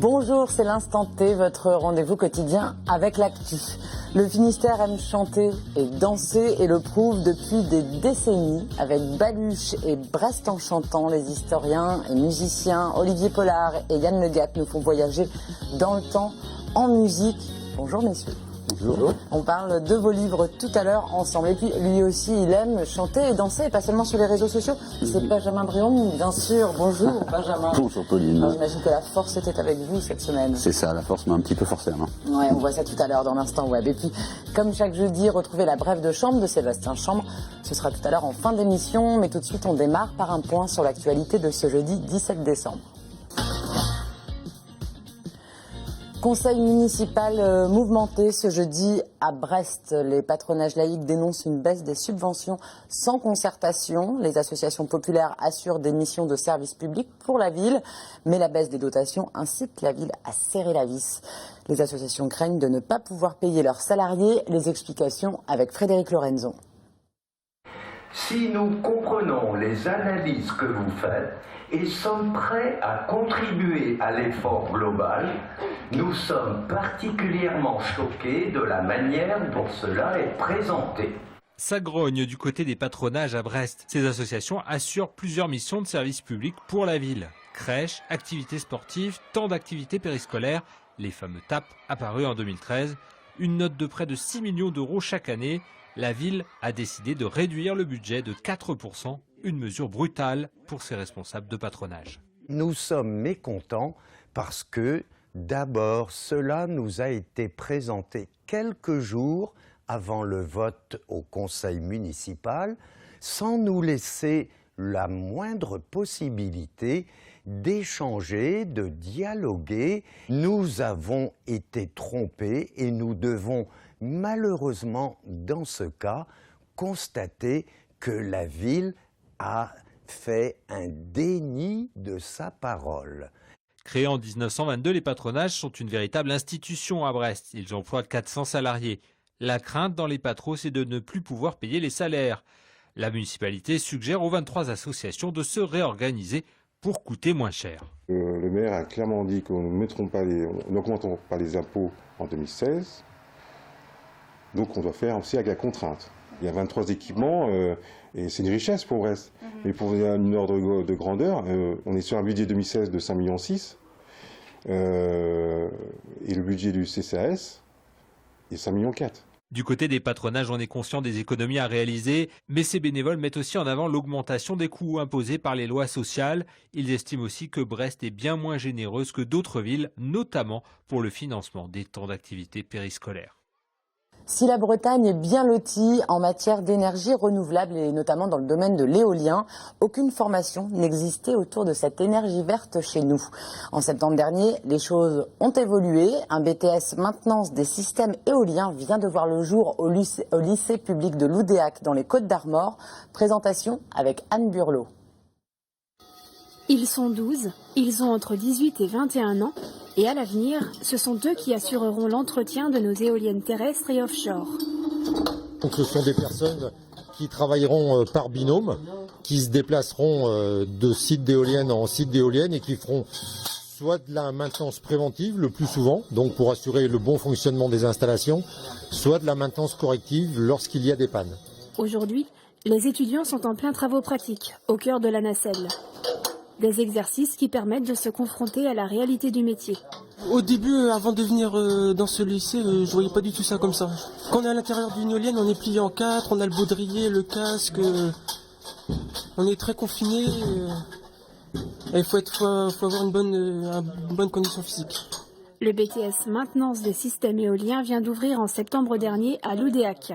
Bonjour, c'est l'Instant T, votre rendez-vous quotidien avec l'actu. Le Finistère aime chanter et danser et le prouve depuis des décennies. Avec Baluch et Brest en chantant, les historiens et musiciens Olivier Pollard et Yann Le Gap nous font voyager dans le temps en musique. Bonjour messieurs. Bonjour. On parle de vos livres tout à l'heure ensemble. Et puis lui aussi, il aime chanter et danser, et pas seulement sur les réseaux sociaux. C'est Benjamin Brion, bien sûr. Bonjour Benjamin. Bonjour Pauline. J'imagine que la force était avec vous cette semaine. C'est ça, la force m'a un petit peu forcé la main. Ouais, on voit ça tout à l'heure dans l'Instant Web. Et puis, comme chaque jeudi, retrouvez la brève de chambre de Sébastien Chambre. Ce sera tout à l'heure en fin d'émission, mais tout de suite on démarre par un point sur l'actualité de ce jeudi 17 décembre. Conseil municipal mouvementé ce jeudi à Brest. Les patronages laïcs dénoncent une baisse des subventions sans concertation. Les associations populaires assurent des missions de service public pour la ville, mais la baisse des dotations incite la ville à serrer la vis. Les associations craignent de ne pas pouvoir payer leurs salariés. Les explications avec Frédéric Lorenzon. Si nous comprenons les analyses que vous faites et sommes prêts à contribuer à l'effort global, nous sommes particulièrement choqués de la manière dont cela est présenté. Ça grogne du côté des patronages à Brest. Ces associations assurent plusieurs missions de service public pour la ville. Crèches, activités sportives, temps d'activités périscolaires, les fameux TAP apparus en 2013. Une note de près de 6 millions d'euros chaque année. La ville a décidé de réduire le budget de 4%, une mesure brutale pour ses responsables de patronage. Nous sommes mécontents parce que, d'abord, cela nous a été présenté quelques jours avant le vote au conseil municipal, sans nous laisser la moindre possibilité d'échanger, de dialoguer. Nous avons été trompés et nous devons malheureusement, dans ce cas, constater que la ville a fait un déni de sa parole. Créés en 1922, les patronages sont une véritable institution à Brest. Ils emploient 400 salariés. La crainte dans les patros, c'est de ne plus pouvoir payer les salaires. La municipalité suggère aux 23 associations de se réorganiser pour coûter moins cher. Le maire a clairement dit qu'on n'augmenteront pas les impôts en 2016. Donc on doit faire aussi avec la contrainte. Il y a 23 équipements et c'est une richesse pour Brest. Mais pour une ordre de grandeur, on est sur un budget 2016 de 5,6 millions et le budget du CCAS est 5,4 millions. Du côté des patronages, on est conscient des économies à réaliser, mais ces bénévoles mettent aussi en avant l'augmentation des coûts imposés par les lois sociales. Ils estiment aussi que Brest est bien moins généreuse que d'autres villes, notamment pour le financement des temps d'activité périscolaires. Si la Bretagne est bien lotie en matière d'énergie renouvelable et notamment dans le domaine de l'éolien, aucune formation n'existait autour de cette énergie verte chez nous. En septembre dernier, les choses ont évolué. Un BTS maintenance des systèmes éoliens vient de voir le jour au lycée public de Loudéac dans les Côtes-d'Armor. Présentation avec Anne Burlot. Ils sont 12, ils ont entre 18 et 21 ans. Et à l'avenir, ce sont eux qui assureront l'entretien de nos éoliennes terrestres et offshore. Donc ce sont des personnes qui travailleront par binôme, qui se déplaceront de site d'éoliennes en site d'éoliennes et qui feront soit de la maintenance préventive le plus souvent, donc pour assurer le bon fonctionnement des installations, soit de la maintenance corrective lorsqu'il y a des pannes. Aujourd'hui, les étudiants sont en plein travaux pratiques, au cœur de la nacelle. Des exercices qui permettent de se confronter à la réalité du métier. Au début, avant de venir dans ce lycée, je voyais pas du tout ça comme ça. Quand on est à l'intérieur d'une éolienne, on est plié en 4, on a le baudrier, le casque, on est très confiné. Il faut avoir une bonne condition physique. Le BTS Maintenance des systèmes éoliens vient d'ouvrir en septembre dernier à Loudéac.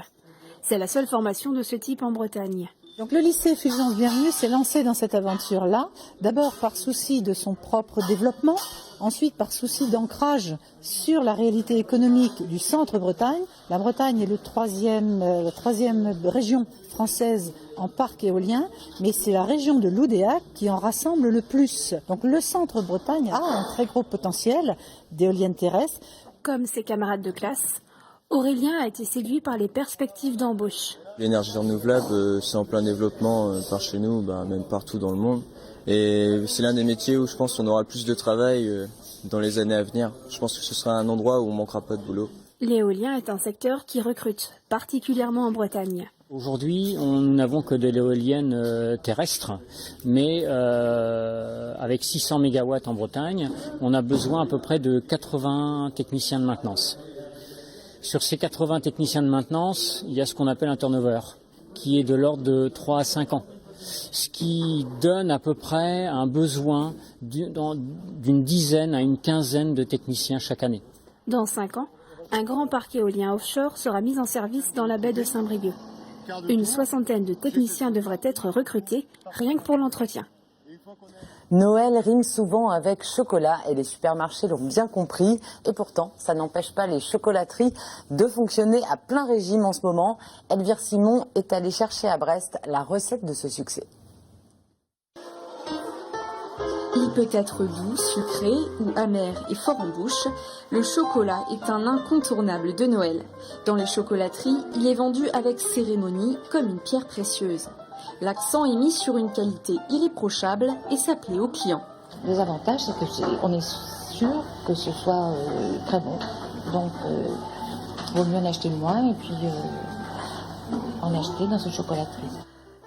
C'est la seule formation de ce type en Bretagne. Donc le lycée Fulgence-Bienvenue s'est lancé dans cette aventure-là, d'abord par souci de son propre développement, ensuite par souci d'ancrage sur la réalité économique du centre-Bretagne. La Bretagne est la troisième région française en parc éolien, mais c'est la région de Loudéac qui en rassemble le plus. Donc le centre-Bretagne a un très gros potentiel d'éoliennes terrestres. Comme ses camarades de classe, Aurélien a été séduit par les perspectives d'embauche. L'énergie renouvelable, c'est en plein développement par chez nous, même partout dans le monde. Et c'est l'un des métiers où je pense qu'on aura le plus de travail dans les années à venir. Je pense que ce sera un endroit où on manquera pas de boulot. L'éolien est un secteur qui recrute, particulièrement en Bretagne. Aujourd'hui, nous n'avons que de l'éolienne terrestre, mais avec 600 MW en Bretagne, on a besoin à peu près de 80 techniciens de maintenance. Sur ces 80 techniciens de maintenance, il y a ce qu'on appelle un turnover, qui est de l'ordre de 3 à 5 ans. Ce qui donne à peu près un besoin d'une dizaine à une quinzaine de techniciens chaque année. Dans 5 ans, un grand parc éolien offshore sera mis en service dans la baie de Saint-Brieuc. Une soixantaine de techniciens devraient être recrutés, rien que pour l'entretien. Noël rime souvent avec chocolat et les supermarchés l'ont bien compris. Et pourtant, ça n'empêche pas les chocolateries de fonctionner à plein régime en ce moment. Elvire Simon est allée chercher à Brest la recette de ce succès. Il peut être doux, sucré ou amer et fort en bouche. Le chocolat est un incontournable de Noël. Dans les chocolateries, il est vendu avec cérémonie comme une pierre précieuse. L'accent est mis sur une qualité irréprochable et ça plaît aux clients. Les avantages, c'est qu'on est sûr que ce soit très bon. Donc, il vaut mieux en acheter moins et puis en acheter dans une chocolaterie.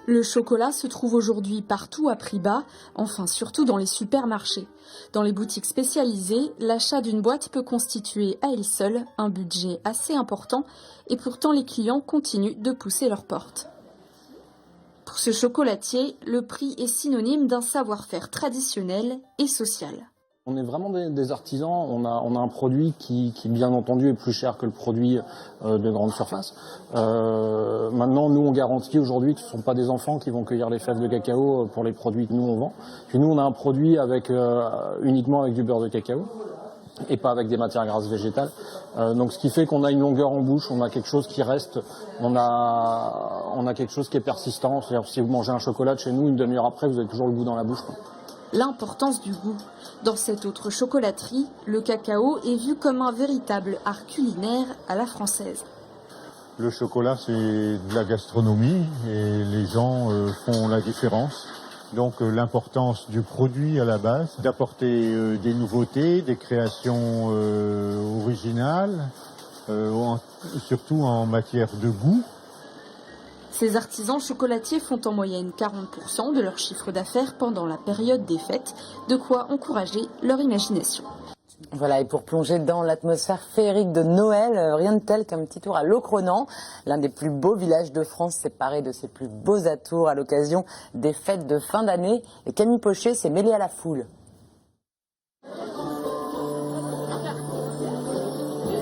Le chocolat se trouve aujourd'hui partout à prix bas, enfin surtout dans les supermarchés. Dans les boutiques spécialisées, l'achat d'une boîte peut constituer à elle seule un budget assez important et pourtant les clients continuent de pousser leurs portes. Pour ce chocolatier, le prix est synonyme d'un savoir-faire traditionnel et social. On est vraiment des artisans, on a un produit qui bien entendu est plus cher que le produit de grande surface. Maintenant, nous on garantit aujourd'hui que ce ne sont pas des enfants qui vont cueillir les fèves de cacao pour les produits que nous on vend. Puis nous on a un produit uniquement avec du beurre de cacao et pas avec des matières grasses végétales. Donc ce qui fait qu'on a une longueur en bouche, on a quelque chose qui reste, on a quelque chose qui est persistant. C'est-à-dire si vous mangez un chocolat de chez nous, une demi-heure après, vous avez toujours le goût dans la bouche, quoi. L'importance du goût. Dans cette autre chocolaterie, le cacao est vu comme un véritable art culinaire à la française. Le chocolat, c'est de la gastronomie et les gens font la différence. Donc l'importance du produit à la base, d'apporter des nouveautés, des créations originales, surtout en matière de goût. Ces artisans chocolatiers font en moyenne 40% de leur chiffre d'affaires pendant la période des fêtes, de quoi encourager leur imagination. Voilà, et pour plonger dans l'atmosphère féerique de Noël, rien de tel qu'un petit tour à Locronan, l'un des plus beaux villages de France, séparé de ses plus beaux atours à l'occasion des fêtes de fin d'année. Et Camille Pochet s'est mêlée à la foule.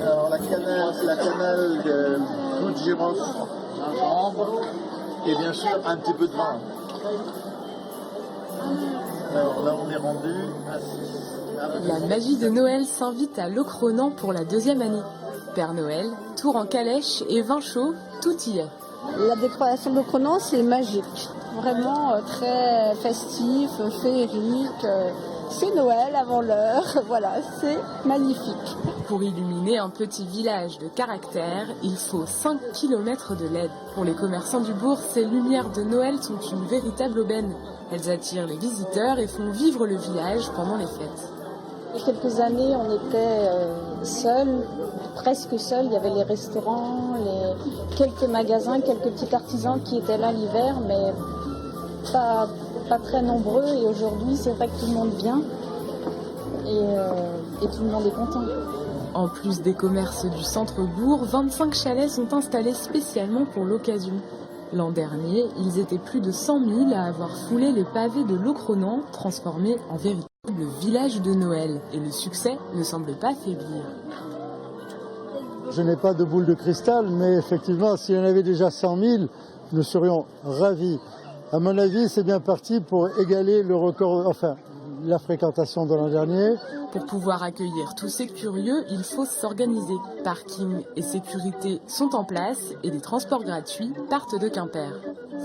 Alors la cannelle de clou de girofle, gingembre et bien sûr un petit peu de vin. Alors là on est rendu à 6. La magie de Noël s'invite à Locronan pour la 2e année. Père Noël, tour en calèche et vin chaud, tout y est. La décoration de Locronan, c'est magique. Vraiment très festif, féerique. C'est Noël avant l'heure. Voilà, c'est magnifique. Pour illuminer un petit village de caractère, il faut 5 km de LED. Pour les commerçants du bourg, ces lumières de Noël sont une véritable aubaine. Elles attirent les visiteurs et font vivre le village pendant les fêtes. Il y a quelques années, on était seuls, presque seuls. Il y avait les restaurants, quelques magasins, quelques petits artisans qui étaient là l'hiver, mais pas très nombreux. Et aujourd'hui, c'est vrai que tout le monde vient et tout le monde est content. En plus des commerces du centre-bourg, 25 chalets sont installés spécialement pour l'occasion. L'an dernier, ils étaient plus de 100 000 à avoir foulé les pavés de Locronan, transformés en véritable village de Noël. Et le succès ne semble pas faiblir. Je n'ai pas de boule de cristal, mais effectivement, s'il y en avait déjà 100 000, nous serions ravis. À mon avis, c'est bien parti pour égaler le record, enfin, la fréquentation de l'an dernier. Pour pouvoir accueillir tous ces curieux, il faut s'organiser. Parking et sécurité sont en place et des transports gratuits partent de Quimper.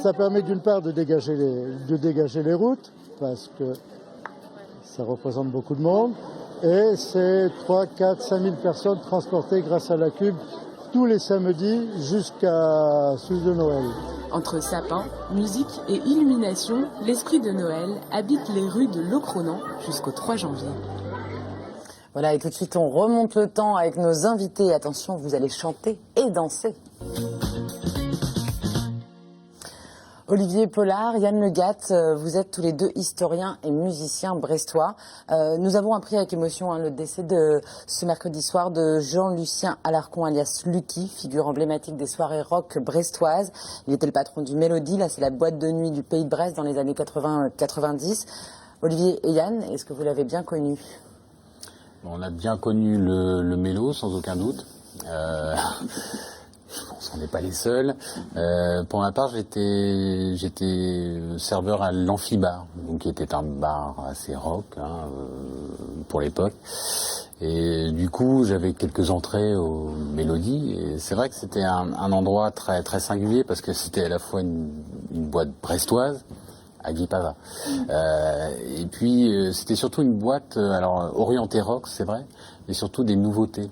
Ça permet d'une part de dégager les routes, parce que ça représente beaucoup de monde, et c'est 3, 4, 5 000 personnes transportées grâce à la cube tous les samedis jusqu'à celui de Noël. Entre sapins, musique et illumination, l'esprit de Noël habite les rues de Locronan jusqu'au 3 janvier. Voilà, et tout de suite, on remonte le temps avec nos invités. Attention, vous allez chanter et danser. Olivier Pollard, Yann Le Gatt, vous êtes tous les deux historiens et musiciens brestois. Nous avons appris avec émotion le décès de ce mercredi soir de Jean-Lucien Alarcon alias Lucky, figure emblématique des soirées rock brestoises. Il était le patron du Mélodie, là c'est la boîte de nuit du Pays de Brest dans les années 80-90. Olivier et Yann, est-ce que vous l'avez bien connu ? On a bien connu le Mélo, sans aucun doute. Je pense qu'on n'est pas les seuls. Pour ma part, j'étais serveur à l'Amphibar, donc qui était un bar assez rock pour l'époque. Et du coup, j'avais quelques entrées aux Mélodies. Et c'est vrai que c'était un endroit très très singulier parce que c'était à la fois une boîte brestoise à Guy Pava. Et puis c'était surtout une boîte orientée rock, c'est vrai, et surtout des nouveautés.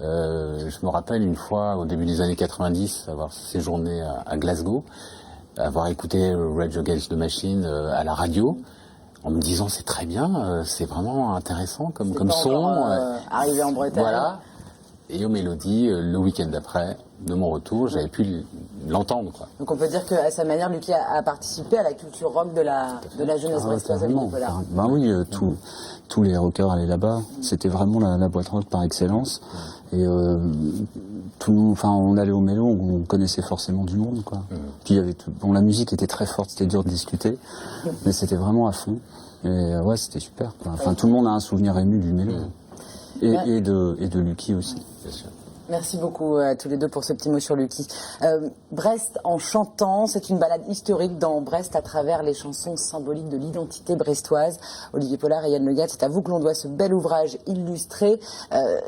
Je me rappelle une fois, au début des années 90, avoir séjourné à Glasgow, avoir écouté Rage Against the Machine à la radio, en me disant c'est très bien, c'est vraiment intéressant comme son. Arrivé en Bretagne. Voilà. Et aux Mélodies, le week-end d'après, de mon retour, j'avais pu l'entendre, quoi. Donc on peut dire qu'à sa manière, Lucky a participé à la culture rock de la jeunesse brestoise. Ben oui, tous les rockers allaient là-bas. C'était vraiment la boîte rock par excellence. Et on allait au Mélo, on connaissait forcément du monde, quoi. Puis il y avait la musique était très forte, c'était dur de discuter, mais c'était vraiment à fond. Et ouais, c'était super, quoi. Enfin, tout le monde a un souvenir ému du Mélo. Et de Lucky aussi. Bien sûr. Merci beaucoup à tous les deux pour ce petit mot sur Lucky. Brest en chantant, c'est une balade historique dans Brest à travers les chansons symboliques de l'identité brestoise. Olivier Pollard et Yann Le Gatt, c'est à vous que l'on doit ce bel ouvrage illustré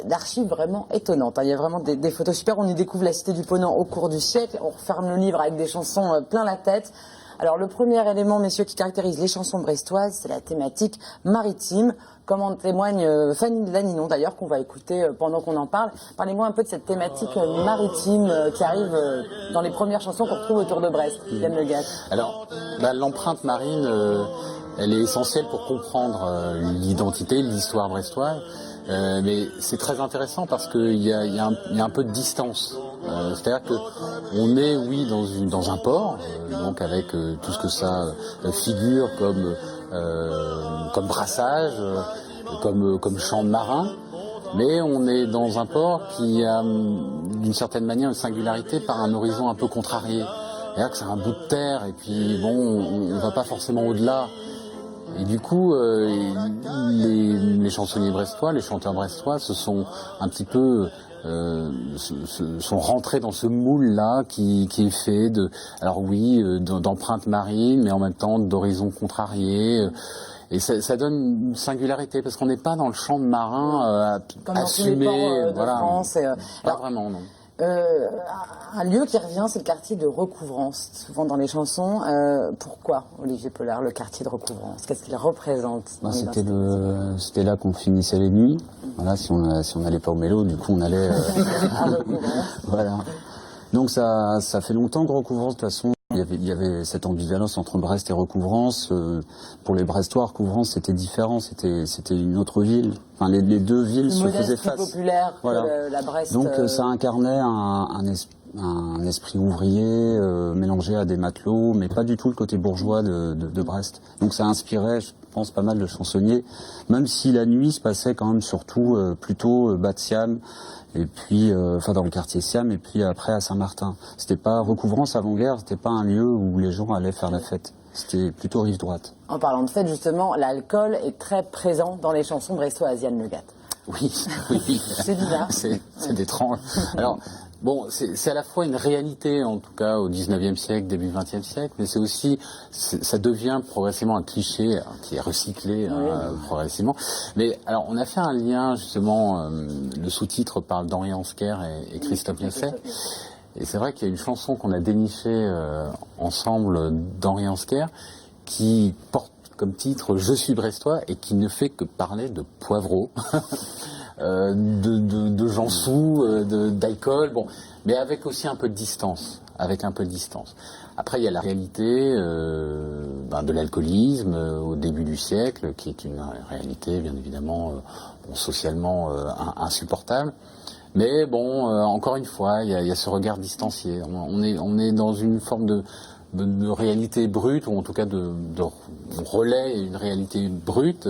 d'archives vraiment étonnantes. Il y a vraiment des photos super. On y découvre la cité du Ponant au cours du siècle. On referme le livre avec des chansons plein la tête. Alors le premier élément, messieurs, qui caractérise les chansons brestoises, c'est la thématique maritime, comme en témoigne Fanny Laninon d'ailleurs, qu'on va écouter pendant qu'on en parle. Parlez-moi un peu de cette thématique maritime qui arrive dans les premières chansons qu'on retrouve autour de Brest. Yann Le Gatt. Alors, l'empreinte marine, elle est essentielle pour comprendre l'identité, l'histoire brestoise. Mais c'est très intéressant parce qu'il y a un peu de distance. C'est-à-dire que on est, oui, dans un port, donc avec tout ce que ça figure comme brassage, comme champ de marin, mais on est dans un port qui a d'une certaine manière une singularité par un horizon un peu contrarié. C'est-à-dire que c'est un bout de terre et puis bon, on va pas forcément au-delà. Et du coup, les chansonniers brestois, les chanteurs brestois se sont un petit peu sont rentrés dans ce moule-là qui est fait d'empreintes marines, mais en même temps d'horizons contrariés. Et ça donne une singularité parce qu'on n'est pas dans le champ de marin assumé, de France. Pas vraiment, non. Un lieu qui revient, c'est le quartier de Recouvrance, souvent dans les chansons. Pourquoi, Olivier Pollard, le quartier de Recouvrance? Qu'est-ce qu'il représente? C'était là qu'on finissait les nuits. Voilà, si on n'allait pas au Mélo, du coup on allait voilà. Donc ça fait longtemps que Recouvrance, de toute façon, il y avait cette ambivalence entre Brest et Recouvrance. Pour les Brestois, Recouvrance c'était différent, c'était une autre ville. Enfin, les deux villes se faisaient face. Plus populaire que la Brest. Donc ça incarnait un esprit ouvrier mélangé à des matelots, mais pas du tout le côté bourgeois de Brest. Donc ça inspirait, je pense, pas mal de chansonniers, même si la nuit se passait quand même surtout plutôt bas de Siam, et puis dans le quartier Siam, et puis après à Saint-Martin. C'était pas Recouvrance avant-guerre, c'était pas un lieu où les gens allaient faire la fête. C'était plutôt rive droite. En parlant de fête, justement, l'alcool est très présent dans les chansons brestoises, Yann Le Gatt. Oui. C'est bizarre. C'est étrange. Alors, bon, c'est à la fois une réalité, en tout cas, au 19e siècle, début 20e siècle, mais c'est aussi, ça devient progressivement un cliché qui est recyclé progressivement. Mais alors, on a fait un lien, justement, le sous-titre parle d'Henri Ansquer et Christophe Liasek. Et c'est vrai qu'il y a une chanson qu'on a dénichée ensemble d'Henri Ansquer qui porte comme titre « Je suis brestois » et qui ne fait que parler de poivreaux, de gens sous, d'alcool. Bon, mais avec aussi un peu de distance. Après, il y a la réalité de l'alcoolisme au début du siècle, qui est une réalité, bien évidemment, socialement insupportable. Mais bon, encore une fois, il y a ce regard distancié. On est dans une forme de réalité brute, ou en tout cas on relaie une réalité brute,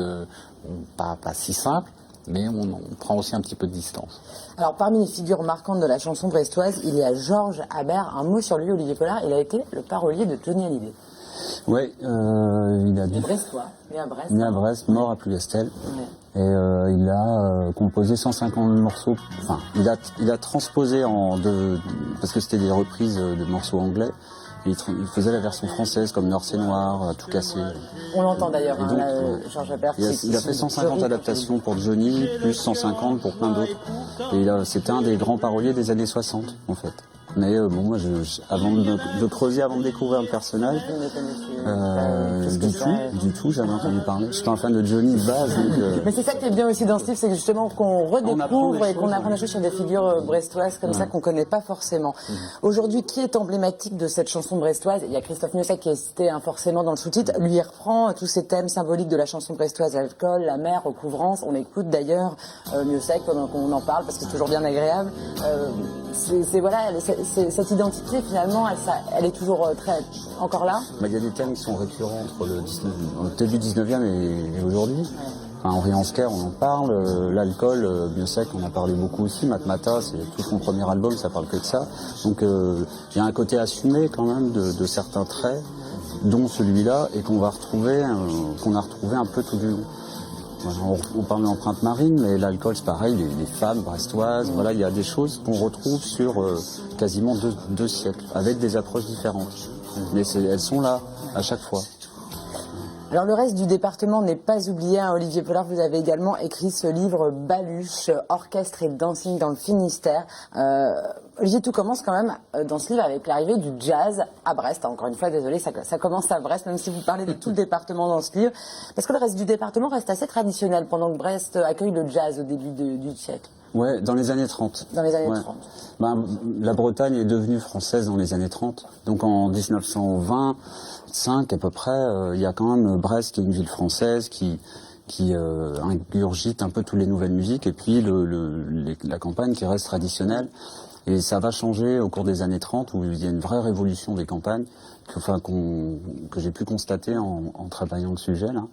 pas si simple, mais on prend aussi un petit peu de distance. Alors, parmi les figures marquantes de la chanson brestoise, il y a Georges Habert. Un mot sur lui, Olivier Pollard, il a été le parolier de Johnny Hallyday. Oui, il a Brestois, né à Brest. Né à Brest, mort à Plougastel. Ouais. Et il a composé 150 morceaux. Enfin, il a transposé parce que c'était des reprises de morceaux anglais. Il faisait la version française comme Nord c'est Noir, Tout cassé. On l'entend d'ailleurs, Georges Habert. Il a fait 150 adaptations pour Johnny, plus 150 pour plein d'autres. Et c'était un des grands paroliers des années 60, en fait. Mais moi, avant de creuser, avant de découvrir le personnage, du tout, j'avais entendu parler. Je suis un fan de Johnny de base. Mais c'est ça qui est bien aussi dans ce livre, c'est justement qu'on redécouvre et qu'on apprend des choses sur des figures brestoises comme ça qu'on ne connaît pas forcément. Aujourd'hui, qui est emblématique de cette chanson brestoise? Il y a Christophe Miossec qui est cité forcément dans le sous-titre. Lui, il reprend tous ces thèmes symboliques de la chanson brestoise, l'alcool, la mer, recouvrance. On écoute d'ailleurs Miossec pendant qu'on en parle parce que c'est toujours bien agréable. Cette identité, finalement, elle est toujours encore là. Il y a des thèmes qui sont récurrents entre le début 19e et aujourd'hui. Enfin, Henri Ansquer, on en parle. L'alcool, Miossec, on en a parlé beaucoup aussi. Matmata, c'est tout son premier album, ça parle que de ça. Donc, il y a un côté assumé quand même de certains traits, dont celui-là, et qu'on a retrouvé un peu tout du long. Voilà, on parle d'empreinte marine, mais l'alcool, c'est pareil, les femmes brestoises, voilà, il y a des choses qu'on retrouve sur quasiment deux siècles, avec des approches différentes. Mais elles sont là, à chaque fois. Alors le reste du département n'est pas oublié. Olivier Pollard, vous avez également écrit ce livre Baluche, orchestre et dancing dans le Finistère. Olivier, tout commence quand même dans ce livre avec l'arrivée du jazz à Brest. Encore une fois, désolé, ça commence à Brest, même si vous parlez de tout le département dans ce livre. Parce que le reste du département reste assez traditionnel pendant que Brest accueille le jazz au début du siècle. Ouais, dans les années 30. Dans les années 30. La Bretagne est devenue française dans les années 30. Donc en 1925 à peu près, il y a quand même Brest qui est une ville française qui ingurgite un peu toutes les nouvelles musiques, et puis la campagne qui reste traditionnelle. Et ça va changer au cours des années 30, où il y a une vraie révolution des campagnes, que j'ai pu constater en travaillant le sujet là.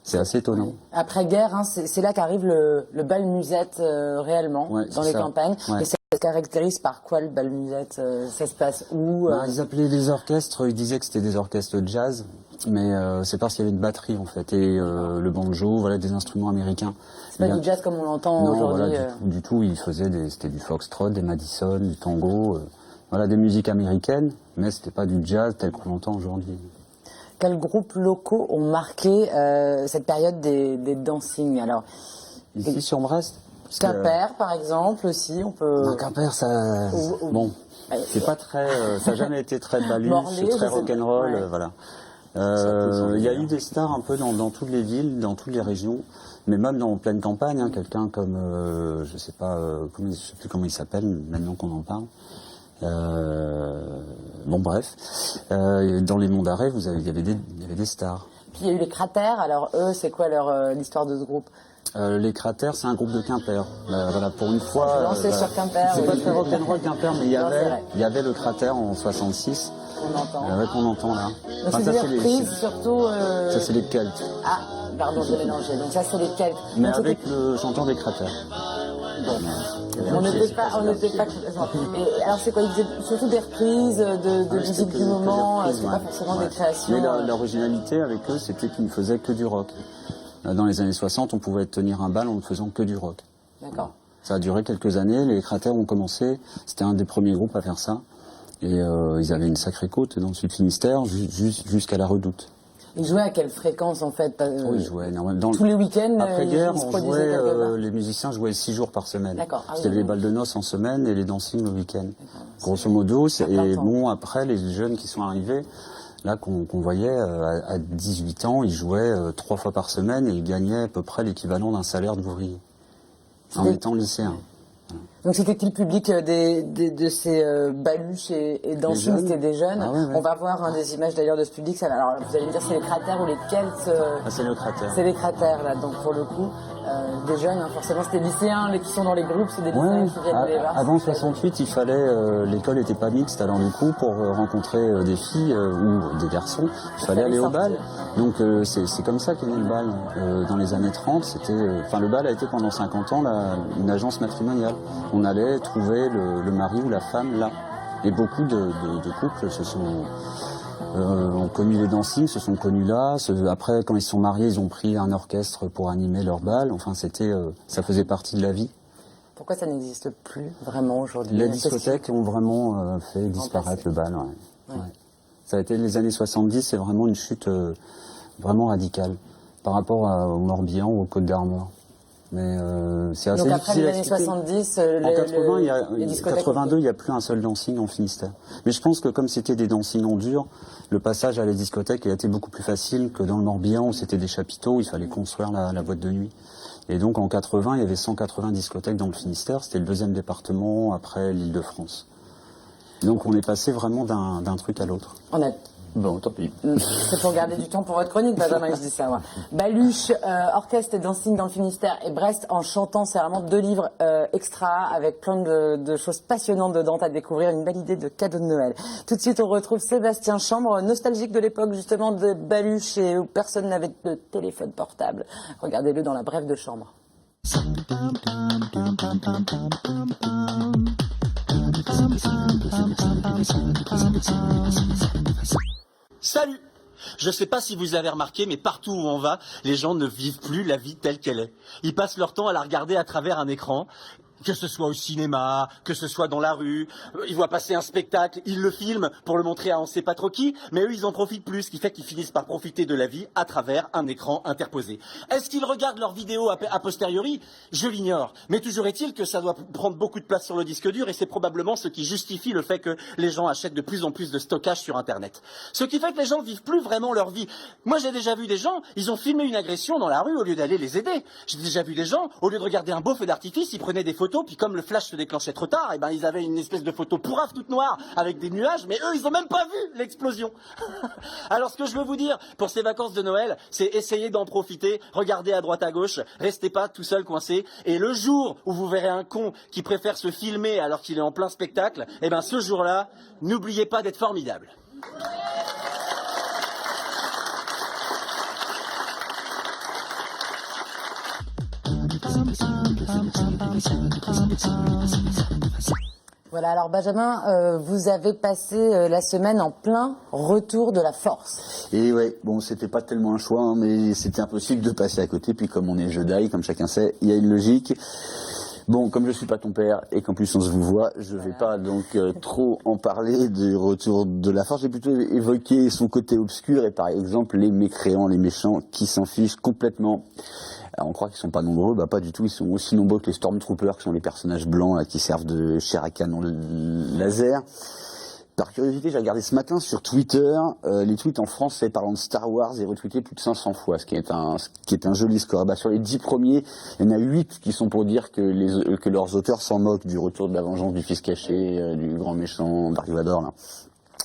C'est assez étonnant. Après-guerre, c'est là qu'arrive le bal musette réellement, dans les campagnes. Ouais. Et ça se caractérise par quoi, le bal musette? Ça se passe où? Ils appelaient les orchestres, ils disaient que c'était des orchestres de jazz, mais c'est parce qu'il y avait une batterie en fait, et le banjo, voilà, des instruments américains. C'est pas du jazz comme on l'entend aujourd'hui? Non, du tout, ils faisaient c'était du foxtrot, des Madison, du tango, voilà, des musiques américaines, mais c'était pas du jazz tel qu'on l'entend aujourd'hui. Quels groupes locaux ont marqué cette période des dancing? Alors, ici sur Brest, Quimper, par exemple, aussi, on peut... Non, Quimper, ça... Bon, c'est pas très... ça n'a jamais été très baluche, très rock'n'roll, voilà. Il y a eu des stars un peu dans toutes les villes, dans toutes les régions, mais même en pleine campagne, quelqu'un comme, je sais plus comment il s'appelle, maintenant qu'on en parle. Bon, bref. Dans les monts d'arrêt, il y avait des stars. Puis il y a eu les Cratères. Alors eux, c'est quoi l'histoire de ce groupe? Les Cratères, c'est un groupe de Quimper. Voilà, pour une fois. Lancé sur Quimper. C'est pas très rock'n'roll Quimper, mais il y avait le Cratère en 66. Qu'on entend là. Donc c'est des reprises, surtout. Ça, c'est les Celtes. Ah, pardon, je l'ai mélangé. Donc ça, c'est les Celtes. Mais avec le chanteur des Cratères. Bon. On n'était pas. Et alors c'est quoi? Ils faisaient surtout des reprises de musique du moment. C'était pas forcément des créations. Mais l'originalité avec eux, c'était qu'ils ne faisaient que du rock. Dans les années 60, on pouvait tenir un bal en ne faisant que du rock. D'accord. Ça a duré quelques années. Les Cratères ont commencé. C'était un des premiers groupes à faire ça. Et ils avaient une sacrée côte dans le Sud-Finistère, jusqu'à la Redoute. Ils jouaient à quelle fréquence en fait? Ils jouaient énormément. Tous les week-ends. Après-guerre, les musiciens jouaient 6 jours par semaine. D'accord. C'était les balles de noces en semaine et les dancing le week-end. Grosso modo, et bon, après, les jeunes qui sont arrivés, là, qu'on voyait à 18 ans, ils jouaient 3 fois par semaine et ils gagnaient à peu près l'équivalent d'un salaire d'ouvrier. En étant lycéen. Donc c'était qui le public de ces baluches et dancing? C'était des jeunes. Ah ouais. On va voir des images d'ailleurs de ce public. Alors vous allez me dire c'est les cratères ou les Celtes? C'est le cratère. C'est les cratères là, donc pour le coup. Des jeunes, forcément, c'était des lycéens qui sont dans les groupes, c'est des lycéens qui viennent des bars. Avant 68, il fallait, l'école n'était pas mixte, alors du coup, pour rencontrer des filles ou des garçons, il fallait aller au bal. Donc c'est comme ça qu'est né le bal. Dans les années 30, le bal a été pendant 50 ans une agence matrimoniale. On allait trouver le mari ou la femme là. Et beaucoup de couples ont connu les dancings, se sont connus là. Après, quand ils se sont mariés, ils ont pris un orchestre pour animer leur bal. Enfin, ça faisait partie de la vie. Pourquoi ça n'existe plus vraiment aujourd'hui? Les discothèques ont vraiment fait disparaître le bal. Ouais. Ça a été les années 70, c'est vraiment une chute vraiment radicale par rapport au Morbihan ou aux Côtes-d'Armor. Mais c'est assez donc après difficile les à années expliquer. 70, En 82, il n'y a plus un seul dancing en Finistère. Mais je pense que comme c'était des dancings en dur, le passage à la discothèque a été beaucoup plus facile que dans le Morbihan où c'était des chapiteaux, il fallait construire la boîte de nuit. Et donc en 80, il y avait 180 discothèques dans le Finistère, c'était le 2e département après l'Île-de-France. Donc on est passé vraiment d'un truc à l'autre. Bon, tant pis. C'est pour garder du temps pour votre chronique, Benjamin, je dis ça, moi. Baluche, orchestre et dancing dans le Finistère et Brest en chantant, c'est vraiment 2 livres extra avec plein de choses passionnantes dedans à découvrir, une belle idée de cadeau de Noël. Tout de suite, on retrouve Sébastien Chambre, nostalgique de l'époque justement de Baluche et où personne n'avait de téléphone portable. Regardez-le dans la brève de Chambre. Salut! Je sais pas si vous avez remarqué, mais partout où on va, les gens ne vivent plus la vie telle qu'elle est. Ils passent leur temps à la regarder à travers un écran. Que ce soit au cinéma, que ce soit dans la rue, ils voient passer un spectacle, ils le filment pour le montrer à on sait pas trop qui, mais eux ils en profitent plus, ce qui fait qu'ils finissent par profiter de la vie à travers un écran interposé. Est-ce qu'ils regardent leurs vidéos a posteriori? Je l'ignore. Mais toujours est-il que ça doit prendre beaucoup de place sur le disque dur et c'est probablement ce qui justifie le fait que les gens achètent de plus en plus de stockage sur Internet. Ce qui fait que les gens vivent plus vraiment leur vie. Moi j'ai déjà vu des gens, ils ont filmé une agression dans la rue au lieu d'aller les aider. J'ai déjà vu des gens, au lieu de regarder un beau feu d'artifice, ils prenaient des photos, puis comme le flash se déclenchait trop tard, ils avaient une espèce de photo pourrave toute noire avec des nuages, mais eux, ils ont même pas vu l'explosion. Alors, ce que je veux vous dire pour ces vacances de Noël, c'est essayer d'en profiter, regardez à droite à gauche, restez pas tout seul coincé, et le jour où vous verrez un con qui préfère se filmer alors qu'il est en plein spectacle, ce jour-là, n'oubliez pas d'être formidable. Voilà, alors Benjamin, vous avez passé la semaine en plein retour de la force. Et ouais, bon, c'était pas tellement un choix, mais c'était impossible de passer à côté. Puis comme on est Jedi, comme chacun sait, il y a une logique. Bon, comme je suis pas ton père et qu'en plus on se vous voit, je vais pas donc trop en parler du retour de la force. J'ai plutôt évoqué son côté obscur et par exemple les mécréants, les méchants qui s'en fichent complètement. Alors on croit qu'ils sont pas nombreux, pas du tout, ils sont aussi nombreux que les Stormtroopers, qui sont les personnages blancs là, qui servent de chair à canon laser. Par curiosité, j'ai regardé ce matin sur Twitter, les tweets en français parlant de Star Wars et retweetés plus de 500 fois, ce qui est un joli score. Sur les 10 premiers, il y en a 8 qui sont pour dire que leurs auteurs s'en moquent du retour de la vengeance du fils caché, du grand méchant Dark Vador là.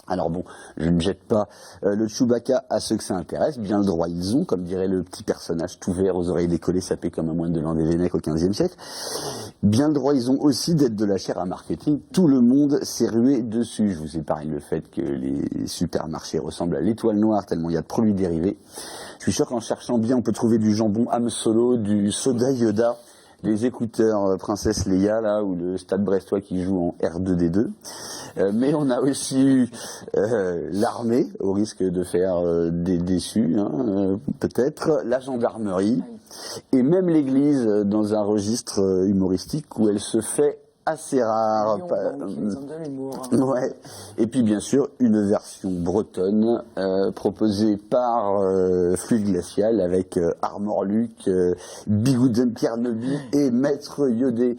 Alors bon, je ne jette pas le Chewbacca à ceux que ça intéresse, bien le droit ils ont, comme dirait le petit personnage tout vert aux oreilles décollées, sapé comme un moine de l'an des Vénèques au XVe siècle. Bien le droit ils ont aussi d'être de la chair à marketing, tout le monde s'est rué dessus. Je vous épargne le fait que les supermarchés ressemblent à l'étoile noire tellement il y a de produits dérivés. Je suis sûr qu'en cherchant bien, on peut trouver du jambon Ham Solo, du soda Yoda, les écouteurs Princesse Leia là, ou le Stade Brestois qui joue en R2D2. Mais on a aussi eu l'armée, au risque de faire des déçus, peut-être, la gendarmerie, et même l'église dans un registre humoristique où elle se fait assez rare. Ouais. Et puis bien sûr une version bretonne proposée par Fluide Glacial avec Armor Luc, Bigouden Pierre Neby et Maître Yodé.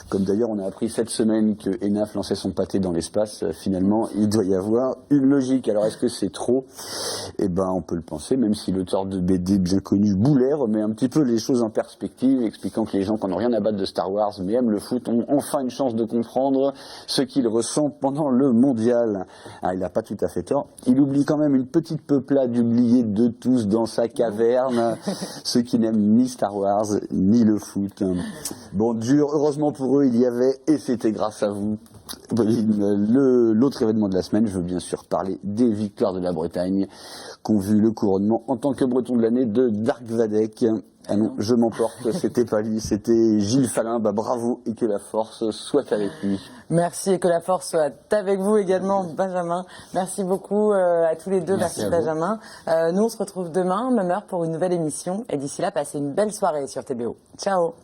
Comme d'ailleurs on a appris cette semaine que Enaf lançait son pâté dans l'espace, finalement il doit y avoir une logique. Alors est-ce que c'est trop ? Eh ben on peut le penser, même si l'auteur de BD bien connu Boulet remet un petit peu les choses en perspective, expliquant que les gens qui n'ont rien à battre de Star Wars mais aiment le foot ont enfin une chance de comprendre ce qu'ils ressentent pendant le mondial. Ah, il n'a pas tout à fait tort. Il oublie quand même une petite peuplade oubliée de tous dans sa caverne, ceux qui n'aiment ni Star Wars ni le foot. Bon, dur, heureusement pour eux, il y avait, et c'était grâce à vous, l'autre événement de la semaine. Je veux bien sûr parler des victoires de la Bretagne, qu'ont vu le couronnement en tant que breton de l'année de Dark Vadek. Ah non, je m'emporte, c'était pas lui, c'était Gilles Falin. Bah bravo, et que la force soit avec lui. Merci, et que la force soit avec vous également, Benjamin. Merci beaucoup à tous les deux. Merci Benjamin. Nous, on se retrouve demain, même heure, pour une nouvelle émission. Et d'ici là, passez une belle soirée sur TBO. Ciao.